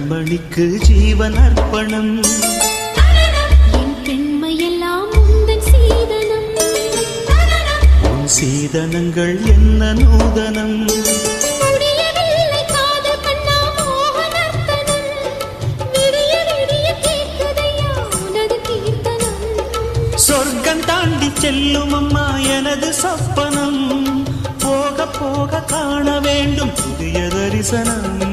கண்மணிக்கு ஜீவன் அர்ப்பணம். என் பெண்மையெல்லாம் உந்தன் சீதனம். உன் சீதனங்கள் என்ன நூதனம். முடியவில்லை காதல் கண்ணா மோகனர்த்தனம். விடிய விடிய கேட்குதையா உனது கீர்த்தனம். சொர்க்கம் தாண்டி செல்லும் அம்மா எனது சொப்பனம். போக போக காண வேண்டும் புதிய தரிசனம்.